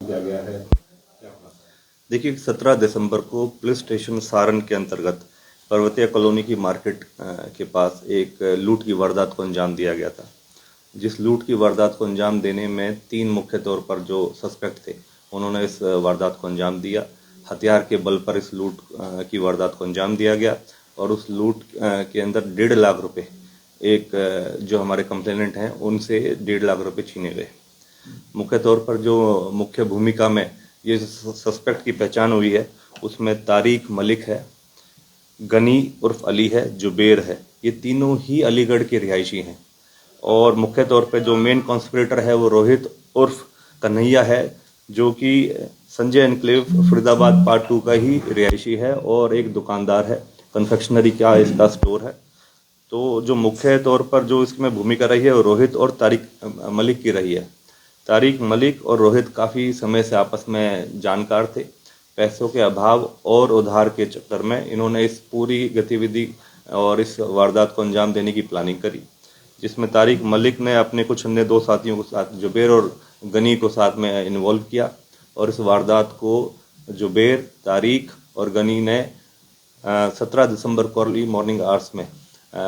किया गया है, क्या होगा? देखिए, 17 दिसंबर को पुलिस स्टेशन सारण के अंतर्गत पर्वतीय कॉलोनी की मार्केट के पास एक लूट की वारदात को अंजाम दिया गया था। जिस लूट की वारदात को अंजाम देने में 3 मुख्य तौर पर जो सस्पेक्ट थे, उन्होंने इस वारदात को अंजाम दिया। हथियार के बल पर इस लूट की वारदात को अंजाम दिया गया और उस लूट के अंदर 1.5 लाख रुपए एक जो हमारे कंप्लेनेंट हैं उनसे 1.5 लाख रुपए छीने गए। मुख्य तौर पर जो मुख्य भूमिका में ये सस्पेक्ट की पहचान हुई है, उसमें तारिक मलिक है, गनी उर्फ अली है, जुबेर है। ये तीनों ही अलीगढ़ के रिहायशी हैं और मुख्य तौर पे जो मेन कॉन्स्पिरेटर है वो रोहित उर्फ कन्हैया है, जो कि संजय एनक्लेव फरीदाबाद पार्ट 2 का ही रिहायशी है और एक दुकानदार है, कन्फेक्शनरी का इसका स्टोर है। तो जो मुख्य तौर पर जो इसमें भूमिका रही है वो रोहित और तारिक मलिक की रही है। तारिक मलिक और रोहित काफ़ी समय से आपस में जानकार थे। पैसों के अभाव और उधार के चक्कर में इन्होंने इस पूरी गतिविधि और इस वारदात को अंजाम देने की प्लानिंग करी, जिसमें तारिक मलिक ने अपने कुछ अन्य 2 साथियों के साथ जुबेर और गनी को साथ में इन्वॉल्व किया और इस वारदात को जुबेर, तारिक और गनी ने 17 दिसंबर को अर्ली मॉर्निंग आवर्स में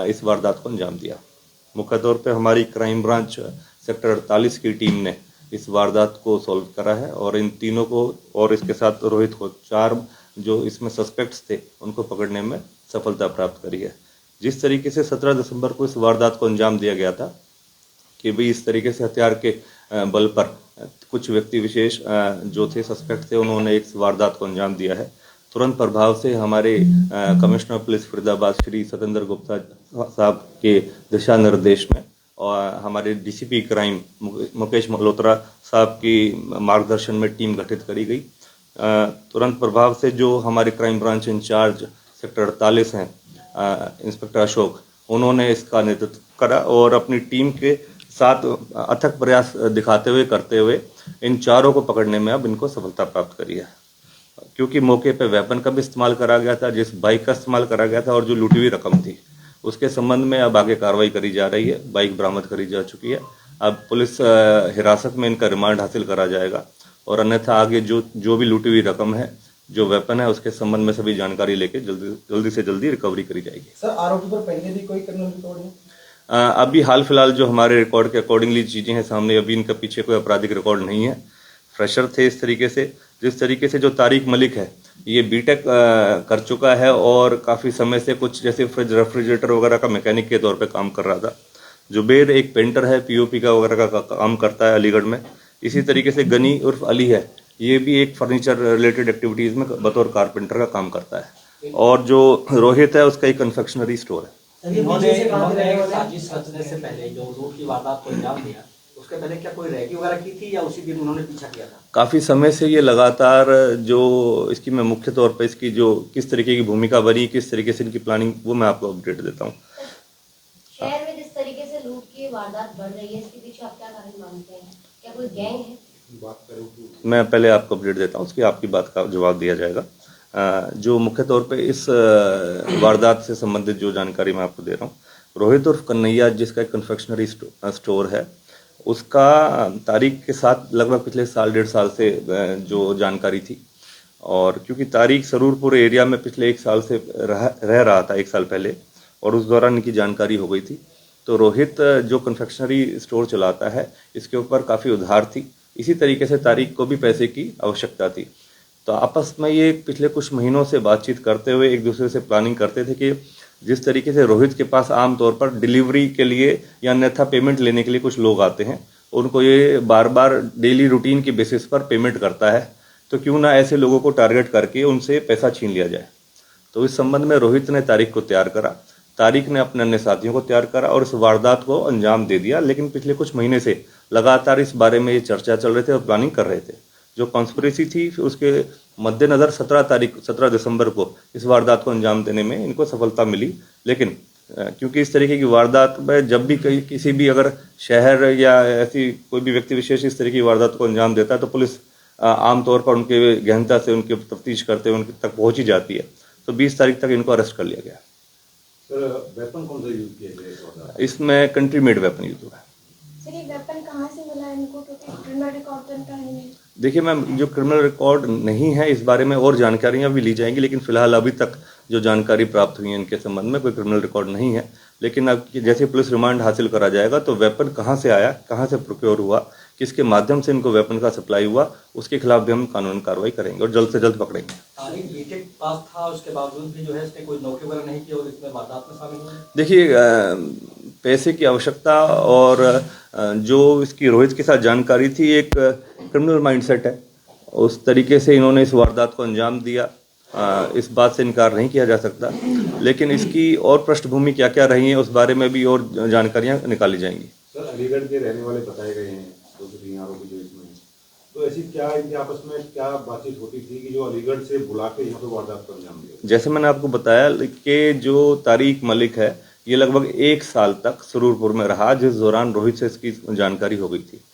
इस वारदात को अंजाम दिया। मुख्य तौर पे हमारी क्राइम ब्रांच सेक्टर 48 की टीम ने इस वारदात को सॉल्व करा है और इन तीनों को और इसके साथ रोहित को 4 जो इसमें सस्पेक्ट्स थे उनको पकड़ने में सफलता प्राप्त करी है। जिस तरीके से 17 दिसंबर को इस वारदात को अंजाम दिया गया था कि भाई इस तरीके से हथियार के बल पर कुछ व्यक्ति विशेष जो थे सस्पेक्ट थे, उन्होंने इस वारदात को अंजाम दिया है। तुरंत प्रभाव से हमारे कमिश्नर पुलिस फरीदाबाद श्री सतेंद्र गुप्ता साहब के दिशा निर्देश में और हमारे डीसीपी क्राइम मुकेश मल्होत्रा साहब की मार्गदर्शन में टीम गठित करी गई। तुरंत प्रभाव से जो हमारे क्राइम ब्रांच इंचार्ज सेक्टर 48 हैं इंस्पेक्टर अशोक, उन्होंने इसका नेतृत्व करा और अपनी टीम के साथ अथक प्रयास दिखाते हुए करते हुए इन चारों को पकड़ने में अब इनको सफलता प्राप्त करी है। क्योंकि मौके पे वेपन का भी इस्तेमाल करा गया था, जिस बाइक का इस्तेमाल करा गया था और जो लूटी हुई रकम थी उसके संबंध में अब आगे कार्रवाई करी जा रही है। बाइक बरामद करी जा चुकी है। अब पुलिस हिरासत में इनका रिमांड हासिल करा जाएगा और अन्यथा आगे जो भी लूटी हुई रकम है, जो वेपन है, उसके संबंध में सभी जानकारी लेके जल्दी से जल्दी रिकवरी करी जाएगी। सर, आरोपी पर पहले भी कोई क्रिमिनल रिकॉर्ड है? अभी हाल फिलहाल जो हमारे रिकॉर्ड के अकॉर्डिंगली चीजें हैं सामने, अभी इनका पीछे कोई आपराधिक रिकॉर्ड नहीं है। फ्रेशर थे इस तरीके से। जिस तरीके से जो तारिक मलिक है ये बीटेक कर चुका है और काफ़ी समय से कुछ जैसे फ्रिज रेफ्रिजरेटर वगैरह का मैकेनिक के तौर पे काम कर रहा था। जुबेर एक पेंटर है, पीओपी का वगैरह का काम करता है अलीगढ़ में। इसी तरीके से गनी उर्फ अली है, ये भी एक फर्नीचर रिलेटेड एक्टिविटीज़ में बतौर कारपेंटर का काम करता है। और जो रोहित है उसका एक कन्फेक्शनरी स्टोर है। साजिश रचने से पहले जो लूट की वारदात को अंजाम दिया, उसके पहले क्या कोई रैकी वगैरह की थी या उसी दिन उन्होंने पीछा किया था? काफ़ी समय से ये लगातार जो इसकी मैं मुख्य तौर पर इसकी जो किस तरीके की भूमिका बनी, किस तरीके से इनकी प्लानिंग, वो मैं आपको अपडेट देता हूँ। शहर में जिस तरीके से लूट की वारदात बढ़ रही है, इसके पीछे आप क्या कारण मानते हैं? क्या कोई गैंग है? मैं पहले आपको अपडेट देता हूँ, उसकी आपकी बात का जवाब दिया जाएगा। जो मुख्य तौर पे इस वारदात से संबंधित जो जानकारी मैं आपको दे रहा हूँ, रोहित उर्फ कन्हैया जिसका एक कन्फेक्शनरी स्टोर है, उसका तारिक के साथ लगभग पिछले 1.5 साल से जो जानकारी थी। और क्योंकि तारिक सरूरपुर एरिया में पिछले 1 साल से रह रहा था 1 साल पहले, और उस दौरान इनकी जानकारी हो गई थी। तो रोहित जो कन्फेक्शनरी स्टोर चलाता है, इसके ऊपर काफ़ी उधार थी। इसी तरीके से तारिक को भी पैसे की आवश्यकता थी। तो आपस में ये पिछले कुछ महीनों से बातचीत करते हुए एक दूसरे से प्लानिंग करते थे कि जिस तरीके से रोहित के पास आमतौर पर डिलीवरी के लिए या अन्यथा पेमेंट लेने के लिए कुछ लोग आते हैं, उनको ये बार बार डेली रूटीन की बेसिस पर पेमेंट करता है, तो क्यों ना ऐसे लोगों को टारगेट करके उनसे पैसा छीन लिया जाए। तो इस संबंध में रोहित ने तारिक को तैयार करा, तारिक ने अपने अन्य साथियों को तैयार करा और इस वारदात को अंजाम दे दिया। लेकिन पिछले कुछ महीने से लगातार इस बारे में ये चर्चा चल रहे थे और प्लानिंग कर रहे थे। जो कॉन्स्पिरेसी थी, फिर उसके मद्देनज़र 17 दिसंबर को इस वारदात को अंजाम देने में इनको सफलता मिली। लेकिन क्योंकि इस तरीके की वारदात में जब भी किसी भी अगर शहर या ऐसी कोई भी व्यक्ति विशेष इस तरह की वारदात को अंजाम देता है, तो पुलिस आमतौर पर उनके गहनता से उनके तफ्तीश करते हुए उनके तक पहुंच ही जाती है। तो 20 तारीख तक इनको अरेस्ट कर लिया गया। सर, वेपन कौन सा यूज किया गया? इसमें कंट्री मेड वेपन यूज हुआ है। सर, ये वेपन कहाँ से मिला इनको? क्योंकि क्रिमिनल रिकॉर्ड तो इनका नहीं है। देखिए मैम, जो क्रिमिनल रिकॉर्ड नहीं है इस बारे में और जानकारियां भी ली जाएंगी, लेकिन फिलहाल अभी तक जो जानकारी प्राप्त हुई है इनके संबंध में कोई क्रिमिनल रिकॉर्ड नहीं है। लेकिन अब जैसे पुलिस रिमांड हासिल करा जाएगा तो वेपन कहां से आया, कहां से प्रोक्योर हुआ, किसके माध्यम से इनको वेपन का सप्लाई हुआ, उसके खिलाफ भी हम कानूनी कार्रवाई करेंगे और जल्द से जल्द पकड़ेंगे। तारिक बीटेक पास था, उसके बावजूद भी जो है इसने कोई नौकरी वगैरह नहीं की और इसमें वारदात में शामिल हुआ। देखिए, पैसे की आवश्यकता और जो इसकी रोहित के साथ जानकारी थी, एक क्रिमिनल माइंडसेट है, उस तरीके से इन्होंने इस वारदात को अंजाम दिया। इस बात से इनकार नहीं किया जा सकता, लेकिन इसकी और पृष्ठभूमि क्या क्या रही है उस बारे में भी और जानकारियां निकाली जाएंगी। सर, अलीगढ़ के रहने वाले बताए गए हैं, दो से तीन आरोपी जो इसमें हैं। तो ऐसी क्या इनके आपस में क्या बातचीत होती थी कि जो अलीगढ़ से बुला के यहाँ पे वारदात को अंजाम दिया? जैसे मैंने आपको बताया कि जो तारिक मलिक है, ये लगभग 1 साल तक सुरूरपुर में रहा, जिस दौरान रोहित से इसकी जानकारी हो गई थी।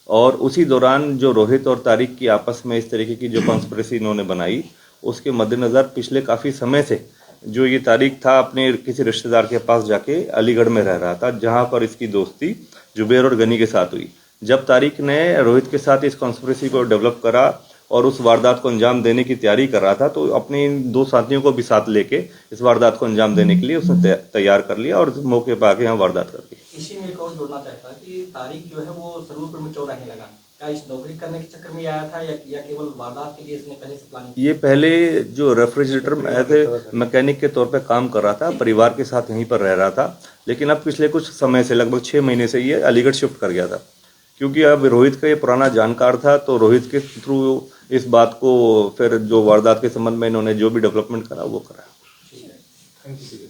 और उसी दौरान जो रोहित और तारिक की आपस में इस तरीके की जो कॉन्स्पिरेसी इन्होंने बनाई, उसके मद्देनज़र पिछले काफ़ी समय से जो ये तारिक था अपने किसी रिश्तेदार के पास जाके अलीगढ़ में रह रहा था, जहां पर इसकी दोस्ती जुबैर और गनी के साथ हुई। जब तारिक ने रोहित के साथ इस कॉन्स्पिरेसी को डेवलप करा और उस वारदात को अंजाम देने की तैयारी कर रहा था, तो अपने इन 2 साथियों को भी साथ लेके इस वारदात को अंजाम देने के लिए उसने तैयार कर लिया और मौके पर आके यहाँ वारदात कर दी। इसी में एक और जोड़ना चाहता है कि तारिक जो है वो सरूरपुर में क्यों रहने लगा? क्या इस नौकरी करने के चक्कर में आया था या केवल वारदात के लिए इसने पहले से प्लानिंग? ये पहले जो रेफ्रिजरेटर में एज ए मैकेनिक के तौर पे काम कर रहा था, परिवार के साथ यहीं पर रह रहा था, लेकिन अब पिछले कुछ समय से लगभग 6 महीने से ये अलीगढ़ शिफ्ट कर गया था, क्योंकि अब रोहित का ये पुराना जानकार था। तो रोहित के थ्रू इस बात को फिर जो वारदात के संबंध में इन्होंने जो भी डेवलपमेंट करा वो करा। ठीक है।